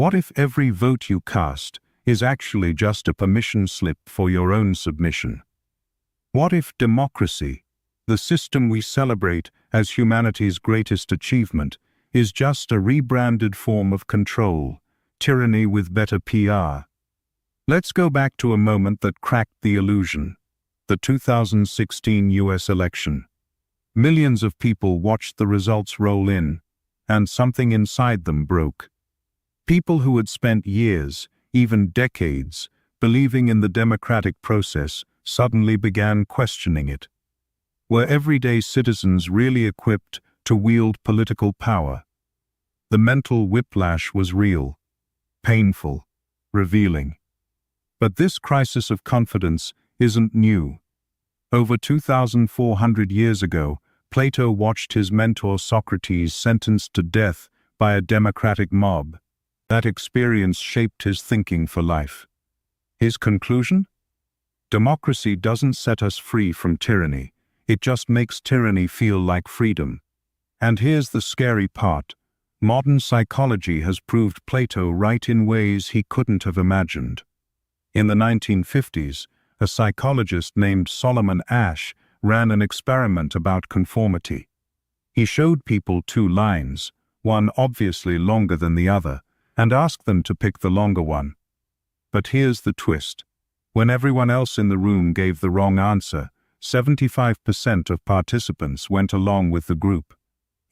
What if every vote you cast is actually just a permission slip for your own submission? What if democracy, the system we celebrate as humanity's greatest achievement, is just a rebranded form of control, tyranny with better PR? Let's go back to a moment that cracked the illusion: the 2016 US election. Millions of people watched the results roll in, and something inside them broke. People who had spent years, even decades, believing in the democratic process suddenly began questioning it. Were everyday citizens really equipped to wield political power? The mental whiplash was real, painful, revealing. But this crisis of confidence isn't new. Over 2,400 years ago, Plato watched his mentor Socrates sentenced to death by a democratic mob. That experience shaped his thinking for life. His conclusion? Democracy doesn't set us free from tyranny. It just makes tyranny feel like freedom. And here's the scary part. Modern psychology has proved Plato right in ways he couldn't have imagined. In the 1950s, a psychologist named Solomon Asch ran an experiment about conformity. He showed people two lines, one obviously longer than the other, and asked them to pick the longer one. But here's the twist. When everyone else in the room gave the wrong answer, 75% of participants went along with the group,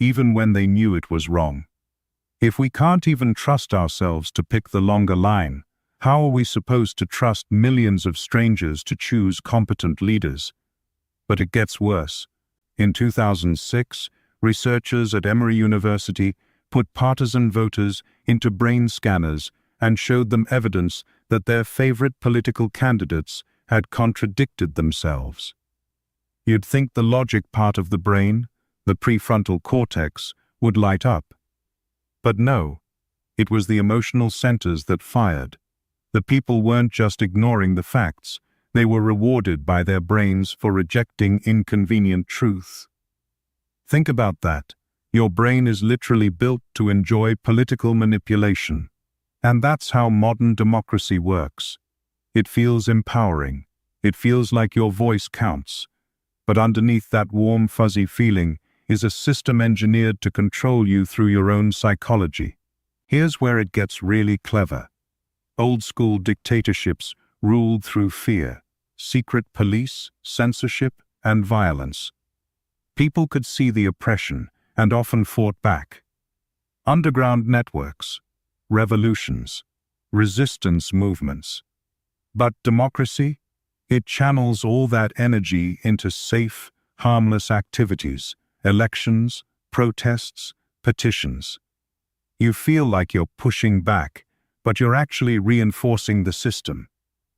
even when they knew it was wrong. If we can't even trust ourselves to pick the longer line, how are we supposed to trust millions of strangers to choose competent leaders? But it gets worse. In 2006, researchers at Emory University put partisan voters into brain scanners and showed them evidence that their favorite political candidates had contradicted themselves. You'd think the logic part of the brain, the prefrontal cortex, would light up. But no, it was the emotional centers that fired. The people weren't just ignoring the facts, they were rewarded by their brains for rejecting inconvenient truth. Think about that. Your brain is literally built to enjoy political manipulation. And that's how modern democracy works. It feels empowering. It feels like your voice counts. But underneath that warm, fuzzy feeling is a system engineered to control you through your own psychology. Here's where it gets really clever. Old-school dictatorships ruled through fear, secret police, censorship, and violence. People could see the oppression and often fought back. Underground networks, revolutions, resistance movements. But democracy? It channels all that energy into safe, harmless activities, elections, protests, petitions. You feel like you're pushing back, but you're actually reinforcing the system.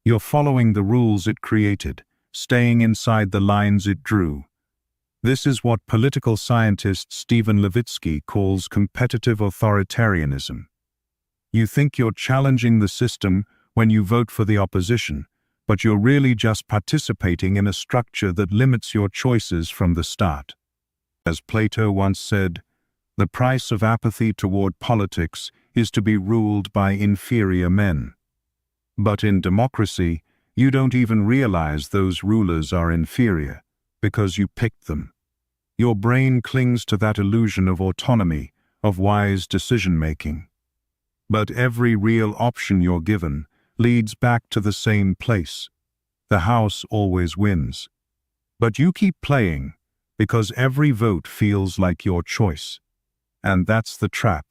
You're following the rules it created, staying inside the lines it drew. This is what political scientist Stephen Levitsky calls competitive authoritarianism. You think you're challenging the system when you vote for the opposition, but you're really just participating in a structure that limits your choices from the start. As Plato once said, the price of apathy toward politics is to be ruled by inferior men. But in democracy, you don't even realize those rulers are inferior, because you picked them. Your brain clings to that illusion of autonomy, of wise decision-making. But every real option you're given leads back to the same place. The house always wins. But you keep playing, because every vote feels like your choice. And that's the trap.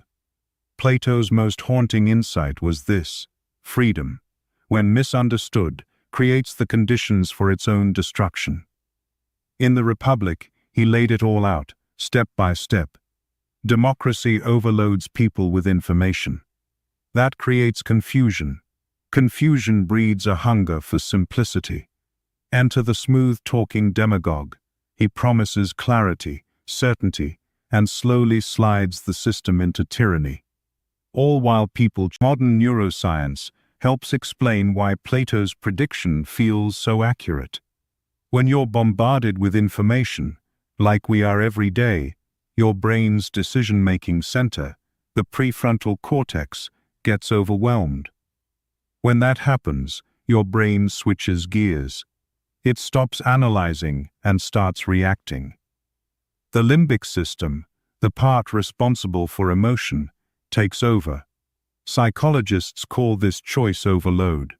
Plato's most haunting insight was this: freedom, when misunderstood, creates the conditions for its own destruction. In the Republic, he laid it all out, step by step. Democracy overloads people with information. That creates confusion. Confusion breeds a hunger for simplicity. Enter the smooth-talking demagogue. He promises clarity, certainty, and slowly slides the system into tyranny. All while modern neuroscience helps explain why Plato's prediction feels so accurate. When you're bombarded with information, like we are every day, your brain's decision-making center, the prefrontal cortex, gets overwhelmed. When that happens, your brain switches gears. It stops analyzing and starts reacting. The limbic system, the part responsible for emotion, takes over. Psychologists call this choice overload.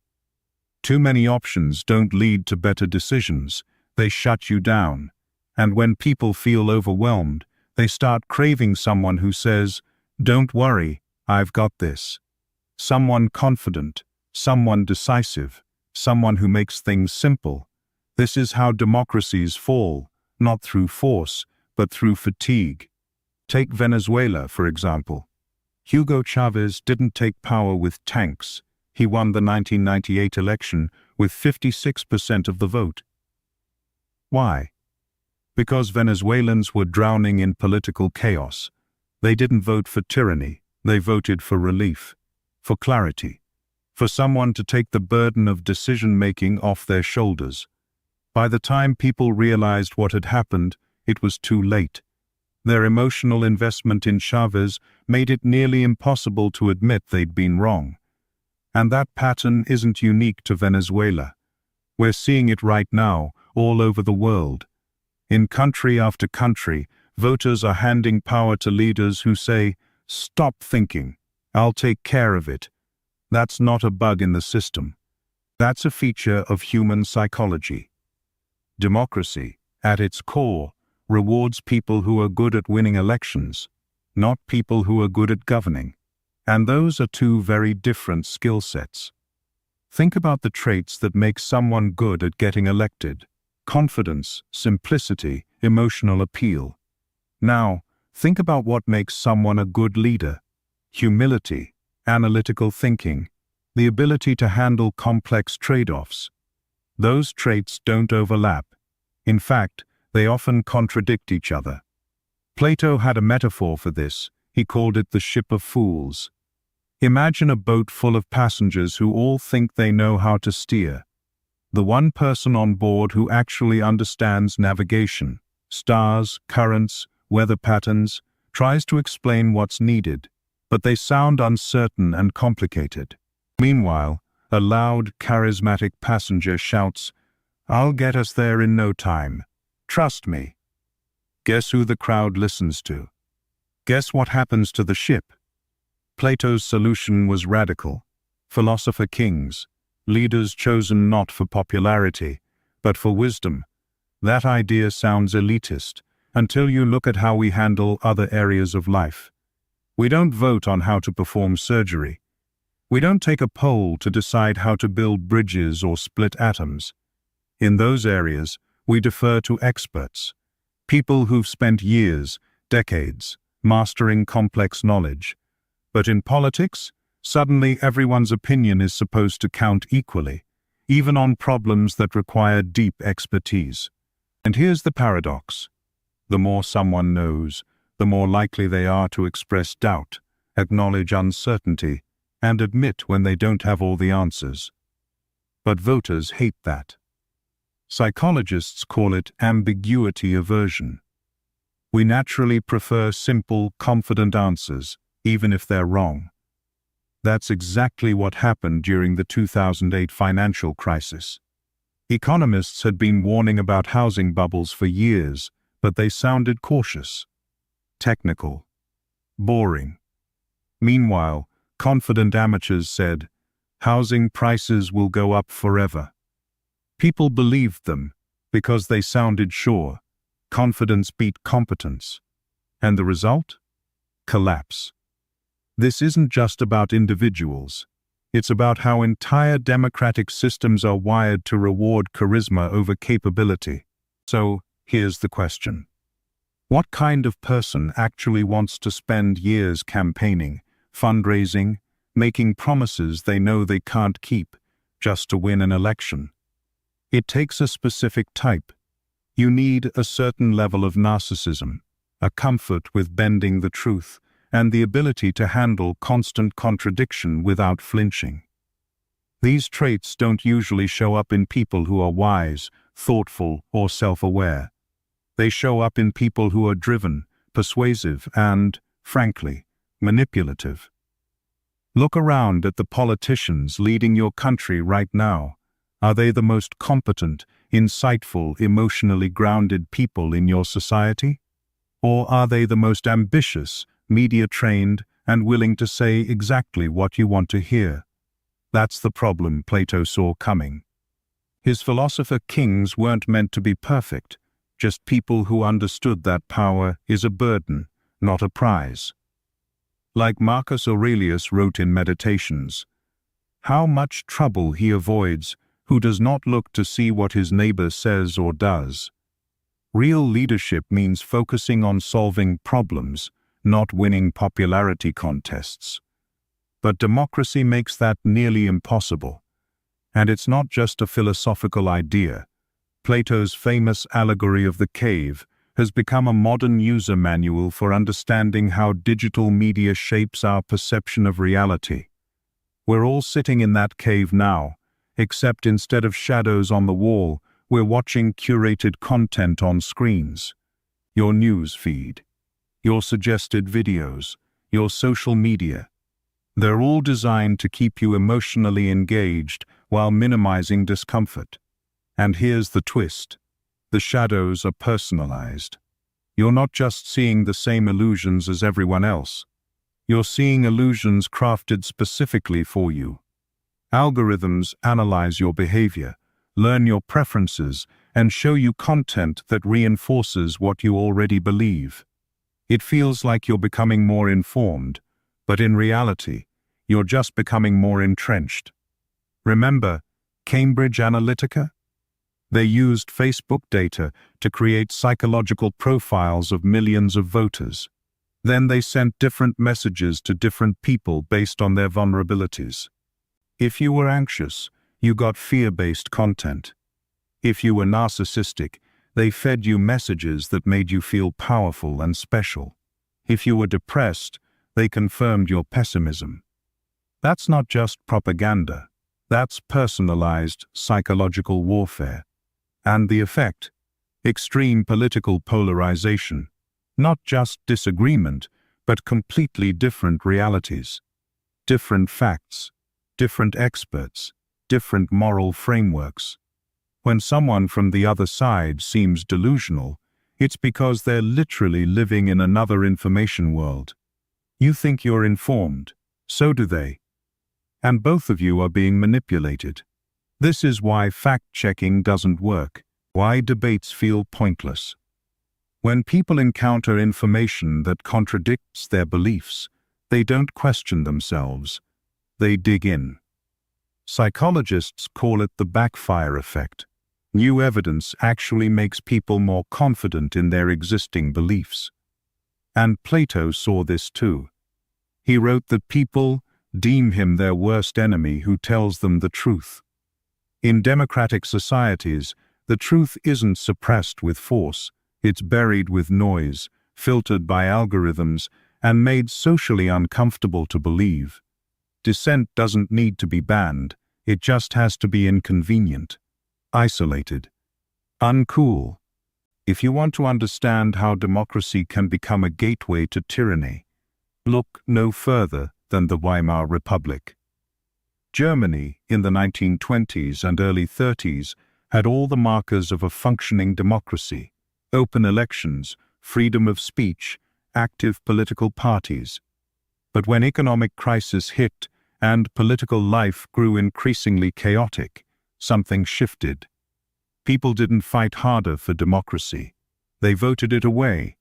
Too many options don't lead to better decisions, they shut you down. And when people feel overwhelmed, they start craving someone who says, "Don't worry, I've got this." Someone confident, someone decisive, someone who makes things simple. This is how democracies fall, not through force, but through fatigue. Take Venezuela, for example. Hugo Chavez didn't take power with tanks. He won the 1998 election with 56% of the vote. Why? Because Venezuelans were drowning in political chaos. They didn't vote for tyranny, they voted for relief, for clarity, for someone to take the burden of decision-making off their shoulders. By the time people realized what had happened, it was too late. Their emotional investment in Chavez made it nearly impossible to admit they'd been wrong. And that pattern isn't unique to Venezuela. We're seeing it right now, all over the world. In country after country, voters are handing power to leaders who say, "Stop thinking, I'll take care of it." That's not a bug in the system. That's a feature of human psychology. Democracy, at its core, rewards people who are good at winning elections, not people who are good at governing. And those are two very different skill sets. Think about the traits that make someone good at getting elected: confidence, simplicity, emotional appeal. Now, think about what makes someone a good leader: humility, analytical thinking, the ability to handle complex trade-offs. Those traits don't overlap. In fact, they often contradict each other. Plato had a metaphor for this. He called it the ship of fools. Imagine a boat full of passengers who all think they know how to steer. The one person on board who actually understands navigation, stars, currents, weather patterns, tries to explain what's needed, but they sound uncertain and complicated. Meanwhile, a loud, charismatic passenger shouts, "I'll get us there in no time. Trust me." Guess who the crowd listens to? Guess what happens to the ship? Plato's solution was radical. Philosopher kings, leaders chosen not for popularity, but for wisdom. That idea sounds elitist, until you look at how we handle other areas of life. We don't vote on how to perform surgery. We don't take a poll to decide how to build bridges or split atoms. In those areas, we defer to experts, people who've spent years, decades, mastering complex knowledge. But in politics, suddenly everyone's opinion is supposed to count equally, even on problems that require deep expertise. And here's the paradox. The more someone knows, the more likely they are to express doubt, acknowledge uncertainty, and admit when they don't have all the answers. But voters hate that. Psychologists call it ambiguity aversion. We naturally prefer simple, confident answers, even if they're wrong. That's exactly what happened during the 2008 financial crisis. Economists had been warning about housing bubbles for years, but they sounded cautious, technical, boring. Meanwhile, confident amateurs said, "Housing prices will go up forever." People believed them because they sounded sure. Confidence beat competence. And the result? Collapse. This isn't just about individuals. It's about how entire democratic systems are wired to reward charisma over capability. So, here's the question. What kind of person actually wants to spend years campaigning, fundraising, making promises they know they can't keep, just to win an election? It takes a specific type. You need a certain level of narcissism, a comfort with bending the truth, and the ability to handle constant contradiction without flinching. These traits don't usually show up in people who are wise, thoughtful, or self-aware. They show up in people who are driven, persuasive, and, frankly, manipulative. Look around at the politicians leading your country right now. Are they the most competent, insightful, emotionally grounded people in your society? Or are they the most ambitious, media-trained, and willing to say exactly what you want to hear? That's the problem Plato saw coming. His philosopher kings weren't meant to be perfect, just people who understood that power is a burden, not a prize. Like Marcus Aurelius wrote in Meditations, "How much trouble he avoids who does not look to see what his neighbor says or does." Real leadership means focusing on solving problems, not winning popularity contests. But democracy makes that nearly impossible. And it's not just a philosophical idea. Plato's famous allegory of the cave has become a modern user manual for understanding how digital media shapes our perception of reality. We're all sitting in that cave now, except instead of shadows on the wall, we're watching curated content on screens. Your news feed, your suggested videos, your social media. They're all designed to keep you emotionally engaged while minimizing discomfort. And here's the twist. The shadows are personalized. You're not just seeing the same illusions as everyone else. You're seeing illusions crafted specifically for you. Algorithms analyze your behavior, learn your preferences, and show you content that reinforces what you already believe. It feels like you're becoming more informed, but in reality, you're just becoming more entrenched. Remember Cambridge Analytica? They used Facebook data to create psychological profiles of millions of voters. Then they sent different messages to different people based on their vulnerabilities. If you were anxious, you got fear-based content. If you were narcissistic, they fed you messages that made you feel powerful and special. If you were depressed, they confirmed your pessimism. That's not just propaganda. That's personalized psychological warfare. And the effect? Extreme political polarization. Not just disagreement, but completely different realities. Different facts, different experts, different moral frameworks. When someone from the other side seems delusional, it's because they're literally living in another information world. You think you're informed, so do they. And both of you are being manipulated. This is why fact-checking doesn't work, why debates feel pointless. When people encounter information that contradicts their beliefs, they don't question themselves, they dig in. Psychologists call it the backfire effect. New evidence actually makes people more confident in their existing beliefs. And Plato saw this too. He wrote that people deem him their worst enemy who tells them the truth. In democratic societies, the truth isn't suppressed with force, it's buried with noise, filtered by algorithms, and made socially uncomfortable to believe. Dissent doesn't need to be banned, it just has to be inconvenient, isolated, uncool. If you want to understand how democracy can become a gateway to tyranny, look no further than the Weimar Republic. Germany, in the 1920s and early 30s, had all the markers of a functioning democracy: open elections, freedom of speech, active political parties. But when economic crisis hit and political life grew increasingly chaotic, something shifted. People didn't fight harder for democracy. They voted it away.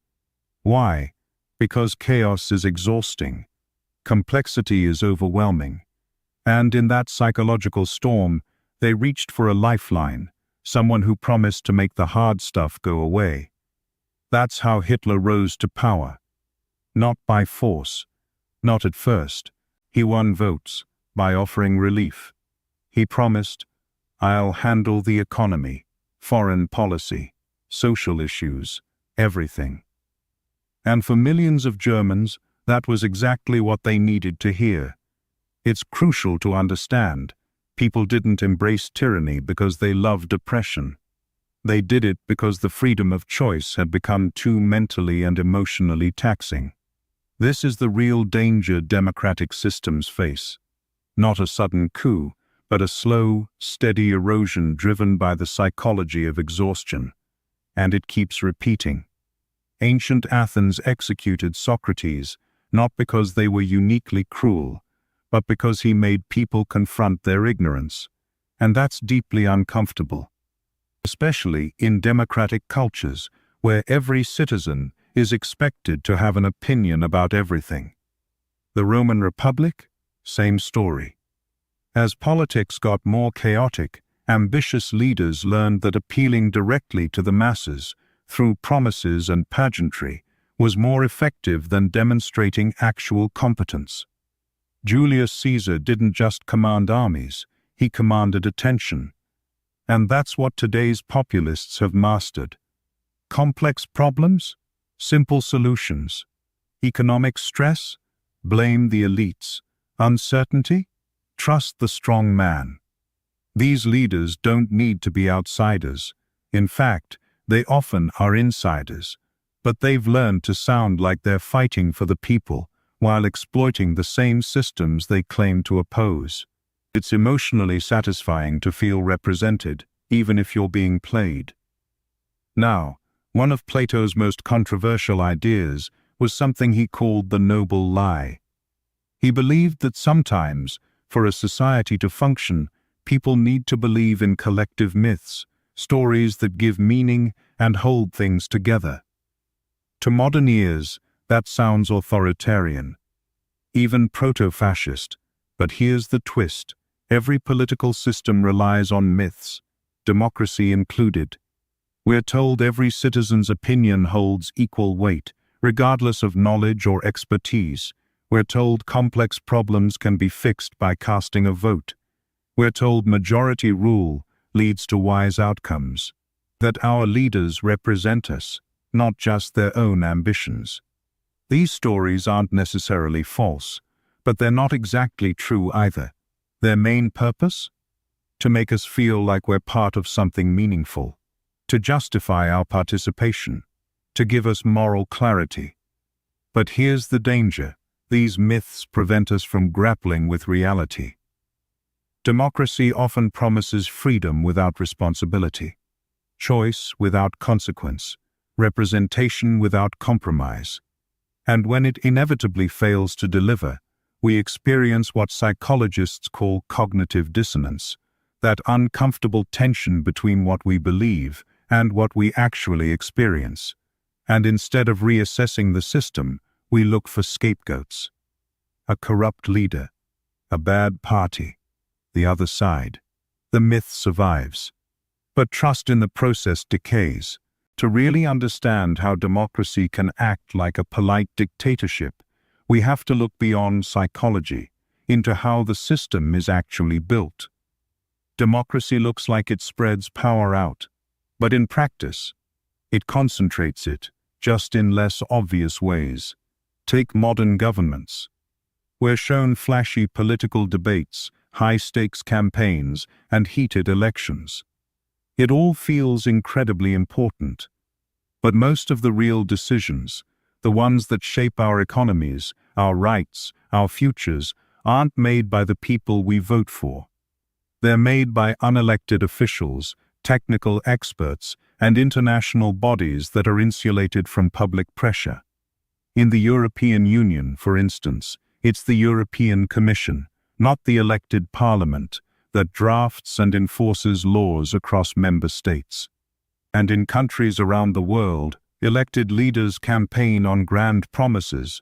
Why? Because chaos is exhausting. Complexity is overwhelming. And in that psychological storm, they reached for a lifeline, someone who promised to make the hard stuff go away. That's how Hitler rose to power. Not by force. Not at first. He won votes by offering relief. He promised, "I'll handle the economy, foreign policy, social issues, everything." And for millions of Germans, that was exactly what they needed to hear. It's crucial to understand. People didn't embrace tyranny because they loved oppression. They did it because the freedom of choice had become too mentally and emotionally taxing. This is the real danger democratic systems face. Not a sudden coup, but a slow, steady erosion driven by the psychology of exhaustion. And it keeps repeating. Ancient Athens executed Socrates, not because they were uniquely cruel, but because he made people confront their ignorance. And that's deeply uncomfortable. Especially in democratic cultures, where every citizen is expected to have an opinion about everything. The Roman Republic? Same story. As politics got more chaotic, ambitious leaders learned that appealing directly to the masses, through promises and pageantry, was more effective than demonstrating actual competence. Julius Caesar didn't just command armies, he commanded attention. And that's what today's populists have mastered. Complex problems? Simple solutions. Economic stress? Blame the elites. Uncertainty? Trust the strong man. These leaders don't need to be outsiders. In fact, they often are insiders. But they've learned to sound like they're fighting for the people while exploiting the same systems they claim to oppose. It's emotionally satisfying to feel represented, even if you're being played. Now, one of Plato's most controversial ideas was something he called the noble lie. He believed that sometimes, for a society to function, people need to believe in collective myths, stories that give meaning and hold things together. To modern ears, that sounds authoritarian, even proto-fascist. But here's the twist. Every political system relies on myths, democracy included. We're told every citizen's opinion holds equal weight, regardless of knowledge or expertise. We're told complex problems can be fixed by casting a vote. We're told majority rule leads to wise outcomes. That our leaders represent us, not just their own ambitions. These stories aren't necessarily false, but they're not exactly true either. Their main purpose? To make us feel like we're part of something meaningful, to justify our participation, to give us moral clarity. But here's the danger. These myths prevent us from grappling with reality. Democracy often promises freedom without responsibility, choice without consequence, representation without compromise. And when it inevitably fails to deliver, we experience what psychologists call cognitive dissonance, that uncomfortable tension between what we believe and what we actually experience. And instead of reassessing the system, we look for scapegoats. A corrupt leader, a bad party, the other side. The myth survives. But trust in the process decays. To really understand how democracy can act like a polite dictatorship, we have to look beyond psychology, into how the system is actually built. Democracy looks like it spreads power out, but in practice, it concentrates it, just in less obvious ways. Take modern governments. We're shown flashy political debates, high-stakes campaigns, and heated elections. It all feels incredibly important. But most of the real decisions, the ones that shape our economies, our rights, our futures, aren't made by the people we vote for. They're made by unelected officials, technical experts, and international bodies that are insulated from public pressure. In the European Union, for instance, it's the European Commission, not the elected parliament, that drafts and enforces laws across member states. And in countries around the world, elected leaders campaign on grand promises,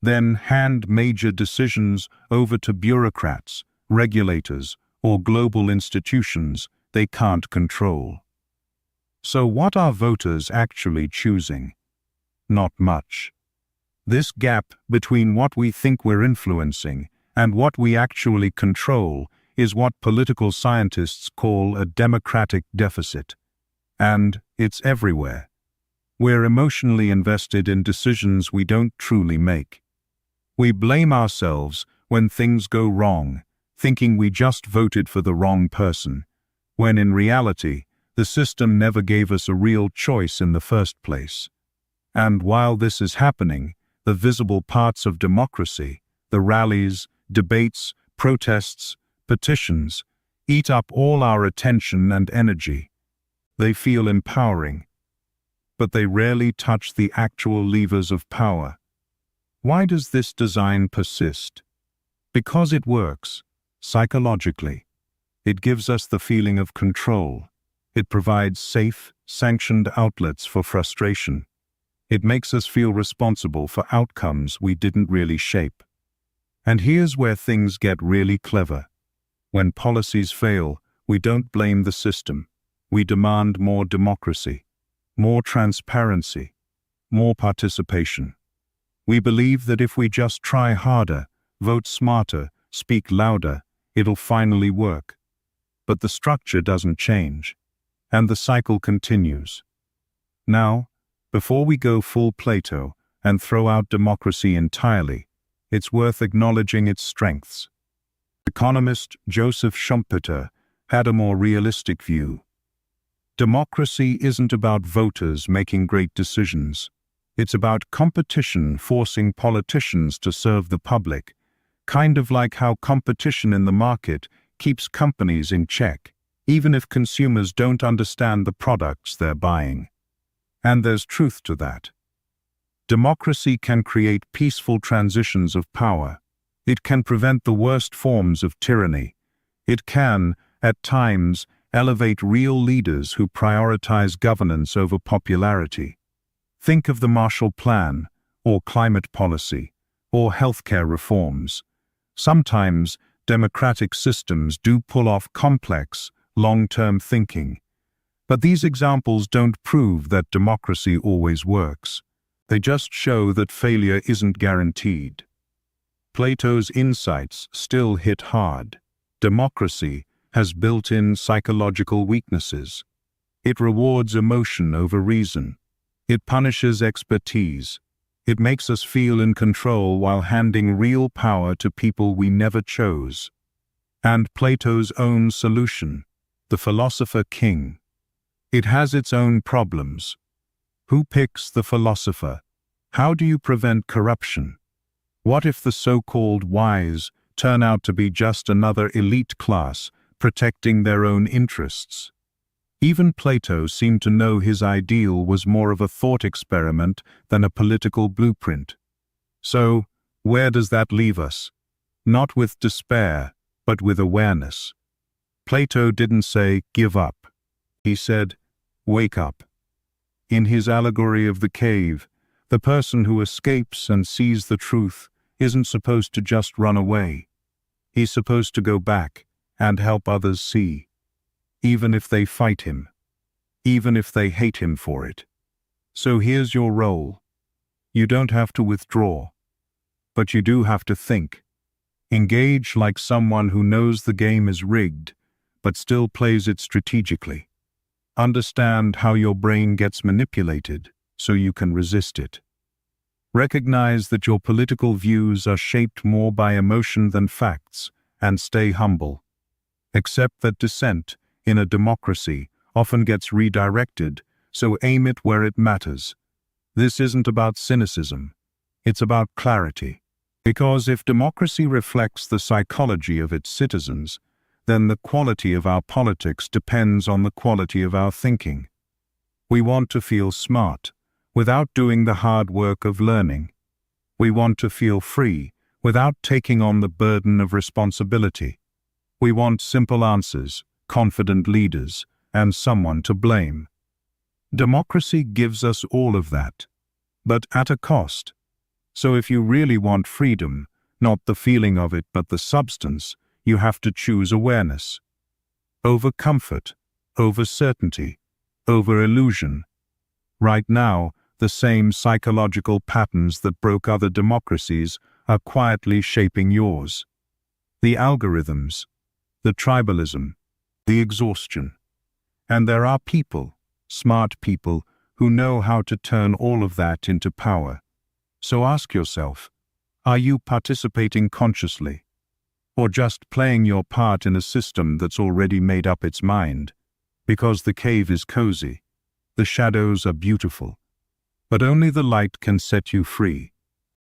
then hand major decisions over to bureaucrats, regulators, or global institutions they can't control. So what are voters actually choosing? Not much. This gap between what we think we're influencing and what we actually control is what political scientists call a democratic deficit. And it's everywhere. We're emotionally invested in decisions we don't truly make. We blame ourselves when things go wrong, thinking we just voted for the wrong person, when in reality, the system never gave us a real choice in the first place. And while this is happening, the visible parts of democracy, the rallies, debates, protests, petitions, eat up all our attention and energy. They feel empowering, but they rarely touch the actual levers of power. Why does this design persist? Because it works, psychologically. It gives us the feeling of control. It provides safe, sanctioned outlets for frustration. It makes us feel responsible for outcomes we didn't really shape. And here's where things get really clever. When policies fail, we don't blame the system. We demand more democracy, more transparency, more participation. We believe that if we just try harder, vote smarter, speak louder, it'll finally work. But the structure doesn't change, and the cycle continues. Now, before we go full Plato and throw out democracy entirely, it's worth acknowledging its strengths. Economist Joseph Schumpeter had a more realistic view. Democracy isn't about voters making great decisions. It's about competition forcing politicians to serve the public, kind of like how competition in the market keeps companies in check, even if consumers don't understand the products they're buying. And there's truth to that. Democracy can create peaceful transitions of power. It can prevent the worst forms of tyranny. It can, at times, elevate real leaders who prioritize governance over popularity. Think of the Marshall Plan, or climate policy, or healthcare reforms. Sometimes, democratic systems do pull off complex, long-term thinking. But these examples don't prove that democracy always works. They just show that failure isn't guaranteed. Plato's insights still hit hard. Democracy has built-in psychological weaknesses. It rewards emotion over reason. It punishes expertise. It makes us feel in control while handing real power to people we never chose. And Plato's own solution, the philosopher king. It has its own problems. Who picks the philosopher? How do you prevent corruption? What if the so-called wise turn out to be just another elite class protecting their own interests? Even Plato seemed to know his ideal was more of a thought experiment than a political blueprint. So, where does that leave us? Not with despair, but with awareness. Plato didn't say, give up. He said, wake up. In his allegory of the cave, the person who escapes and sees the truth isn't supposed to just run away. He's supposed to go back and help others see, even if they fight him, even if they hate him for it. So here's your role. You don't have to withdraw, but you do have to think. Engage like someone who knows the game is rigged, but still plays it strategically. Understand how your brain gets manipulated so you can resist it. Recognize that your political views are shaped more by emotion than facts, and stay humble. Accept that dissent, in a democracy, often gets redirected, so aim it where it matters. This isn't about cynicism. It's about clarity. Because if democracy reflects the psychology of its citizens, then the quality of our politics depends on the quality of our thinking. We want to feel smart, without doing the hard work of learning. We want to feel free, without taking on the burden of responsibility. We want simple answers, confident leaders, and someone to blame. Democracy gives us all of that, but at a cost. So if you really want freedom, not the feeling of it but the substance, you have to choose awareness. Over comfort, over certainty, over illusion. Right now, the same psychological patterns that broke other democracies are quietly shaping yours. The algorithms, the tribalism, the exhaustion. And there are people, smart people, who know how to turn all of that into power. So ask yourself, are you participating consciously? Or just playing your part in a system that's already made up its mind? Because the cave is cozy, the shadows are beautiful, but only the light can set you free.